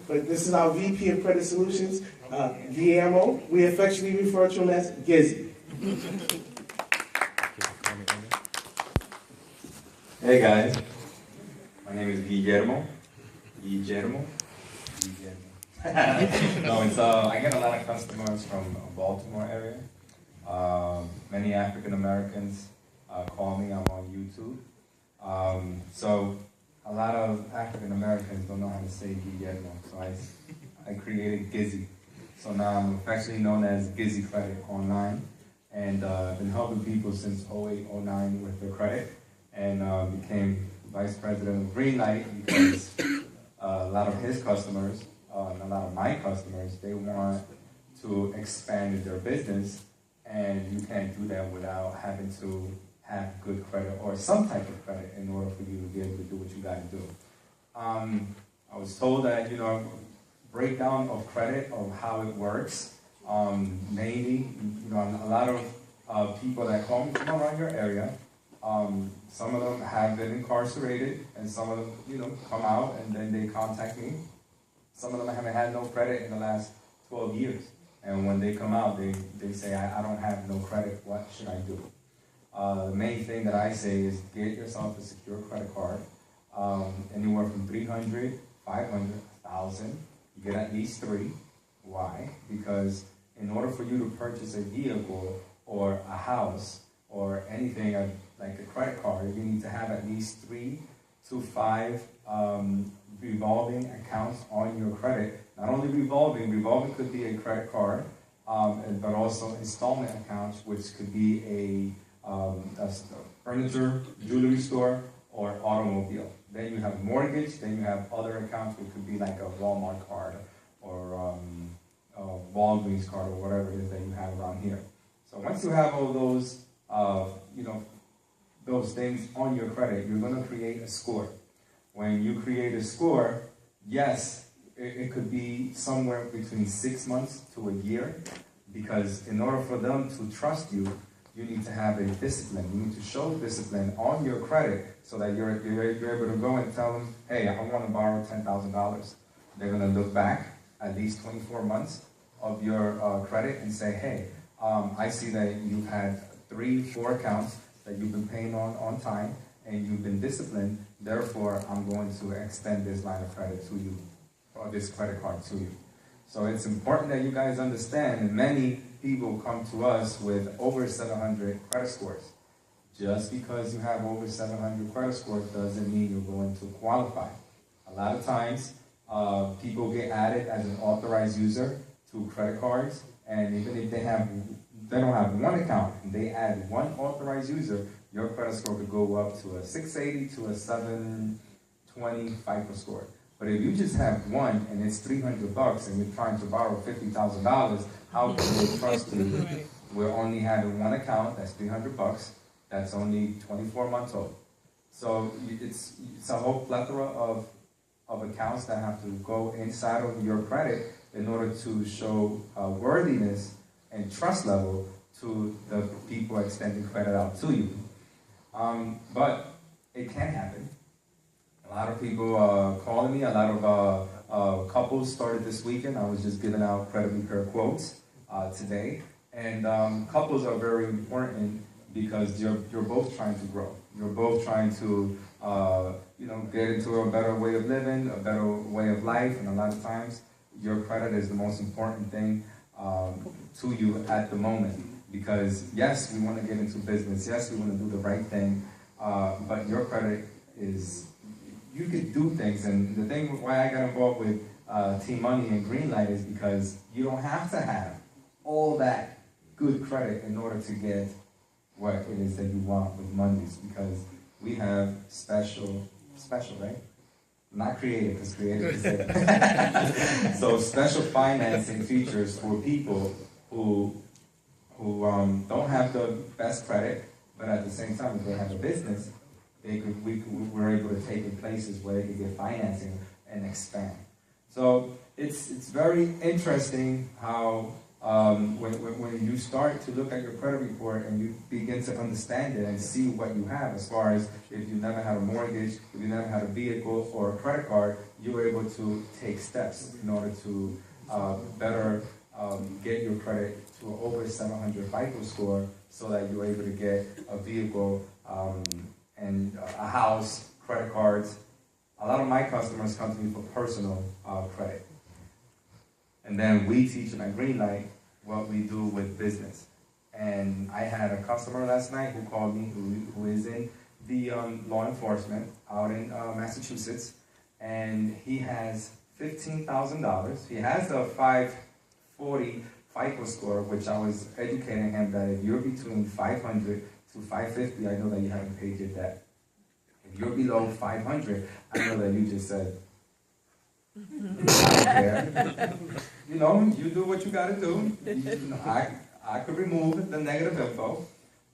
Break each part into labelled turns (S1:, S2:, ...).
S1: but this is our VP of Credit Solutions, Guillermo. We affectionately refer to him as Gizzy.
S2: Hey guys, my name is Guillermo. No, it's I get a lot of customers from Baltimore area. Many African Americans call me. I'm on YouTube. So a lot of African Americans don't know how to say Guillermo, so I created Gizzy. So now I'm affectionately known as GizzyCredit online, and I've been helping people since 08, 09 with their credit, and became vice president of Greenlight because a lot of his customers, and a lot of my customers, they want to expand their business, and you can't do that without having to have good credit or some type of credit in order for you to be able to do what you got to do. I was told that, breakdown of credit, of how it works, mainly, a lot of people that call me from around your area, some of them have been incarcerated, and some of them, come out and then they contact me. Some of them haven't had no credit in the last 12 years. And when they come out, they say, I don't have no credit, what should I do? The main thing that I say is get yourself a secure credit card, anywhere from 300, 500, 1,000. You get at least 3. Why? Because in order for you to purchase a vehicle or a house or anything like a credit card, you need to have at least 3 to 5 revolving accounts on your credit. Not only revolving could be a credit card, but also installment accounts, which could be a furniture, jewelry store, or automobile. Then you have mortgage, then you have other accounts, which could be like a Walmart card or a Walgreens card or whatever it is that you have around here. So once you have all those, those things on your credit, you're going to create a score. When you create a score, yes, it could be somewhere between 6 months to a year, because in order for them to trust you, you need to have a discipline. You need to show discipline on your credit so that you're able to go and tell them, hey, I want to borrow $10,000. They're going to look back at least 24 months of your credit and say, hey, I see that you've had 3, 4 accounts that you've been paying on time, and you've been disciplined, therefore I'm going to extend this line of credit to you, or this credit card to you. So it's important that you guys understand that many people come to us with over 700 credit scores. Just because you have over 700 credit scores doesn't mean you're going to qualify. A lot of times, people get added as an authorized user to credit cards, and even if they don't have one account, and they add one authorized user, your credit score could go up to a 680 to a 720 FICO score. But if you just have one and it's $300 and you're trying to borrow $50,000, how can they trust you? We're only having one account, that's $300, that's only 24 months old. So it's a whole plethora of accounts that have to go inside of your credit in order to show worthiness and trust level to the people extending credit out to you. But it can happen. A lot of people calling me, a lot of couples started this weekend. I was just giving out credit repair quotes today. And couples are very important because you're both trying to grow. You're both trying to get into a better way of living, a better way of life, and a lot of times your credit is the most important thing to you at the moment. Because yes, we want to get into business, yes, we want to do the right thing, but your credit is, you could do things. And the thing why I got involved with Team Money and Greenlight is because you don't have to have all that good credit in order to get what it is that you want with Mondays, because we have special, right? Not creative, because creative is it. So special financing features for people who don't have the best credit, but at the same time, if they have a business, we're able to take in places where they can get financing and expand. So it's very interesting how when you start to look at your credit report and you begin to understand it and see what you have, as far as if you never had a mortgage, if you never had a vehicle or a credit card, you were able to take steps in order to better get your credit to an over 700 FICO score, so that you're able to get a vehicle and a house, credit cards. A lot of my customers come to me for personal credit. And then we teach them at Greenlight what we do with business. And I had a customer last night who called me, who is in the law enforcement out in Massachusetts, and he has $15,000. He has the 540 FICO score, which I was educating him that if you're between 500 to 550, I know that you haven't paid your debt. If you're below 500, I know that you just said, I don't care. You know, you do what you got to do. I could remove the negative info,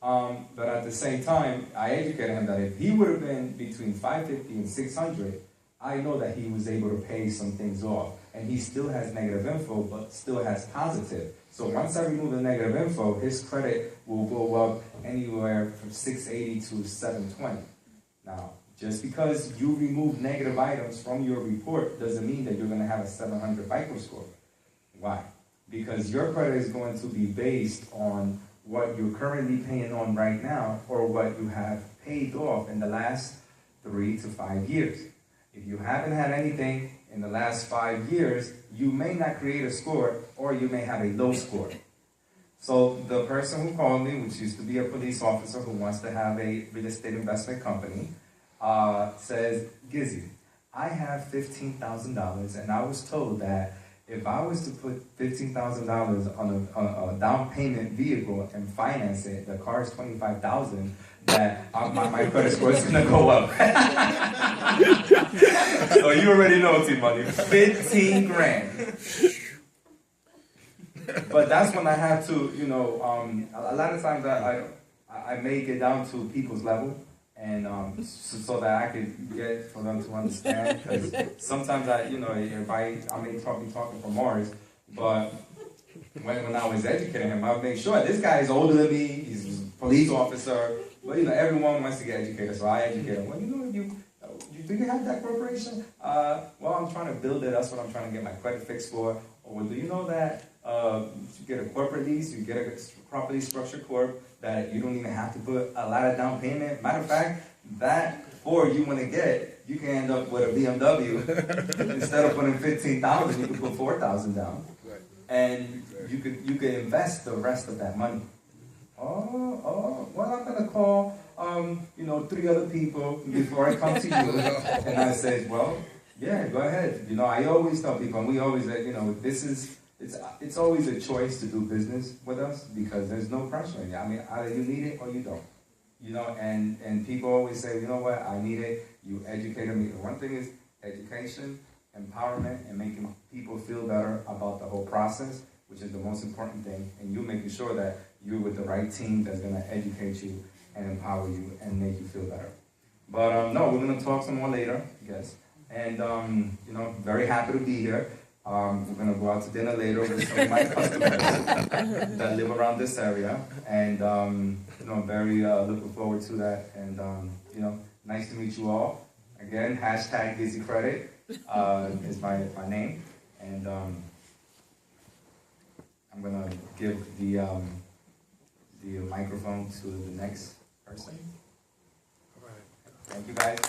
S2: but at the same time, I educated him that if he would have been between 550 and 600, I know that he was able to pay some things off. And he still has negative info, but still has positive. So once I remove the negative info, his credit will go up anywhere from 680 to 720. Now, just because you remove negative items from your report doesn't mean that you're going to have a 700 FICO score. Why? Because your credit is going to be based on what you're currently paying on right now, or what you have paid off in the last 3 to 5 years. If you haven't had anything in the last 5 years, you may not create a score, or you may have a low score. So the person who called me, which used to be a police officer who wants to have a real estate investment company, says, Gizzy, I have $15,000, and I was told that if I was to put $15,000 on a down payment vehicle and finance it, the car is $25,000, that my credit score is going to go up. So you already know, T-Money, 15 grand. But that's when I have to, you know, a lot of times I make it down to people's level, and so that I could get for them to understand. Because sometimes I may be talking from Mars, but when I was educating him, I would make sure this guy is older than me. He's a police officer, but you know, everyone wants to get educated, so I educate him. Well, you know, do you have that corporation? Well, I'm trying to build it. That's what I'm trying to get my credit fixed for. Or do you know that you get a corporate lease, you get a properly structured corp, that you don't even have to put a lot of down payment. Matter of fact, that Ford you want to get, you can end up with a BMW. Instead of putting $15,000, you can put $4,000 down, and you could invest the rest of that money. Well, I'm gonna call 3 other people before I come to you, and I say, well, yeah, go ahead. You know, I always tell people, and we always say, you know, it's always a choice to do business with us, because there's no pressure in you. I mean, either you need it or you don't. You know, and people always say, you know what, I need it. You educated me. One thing is education, empowerment, and making people feel better about the whole process, which is the most important thing. And you making sure that you're with the right team that's going to educate you and empower you and make you feel better. But no, we're going to talk some more later, yes. And you know, very happy to be here. We're going to go out to dinner later with some of my customers that live around this area. And you know, I'm very looking forward to that. And you know, nice to meet you all. Again, hashtag GizzyCredit is my name. And I'm going to give the microphone to the next person. All right. Thank you, guys.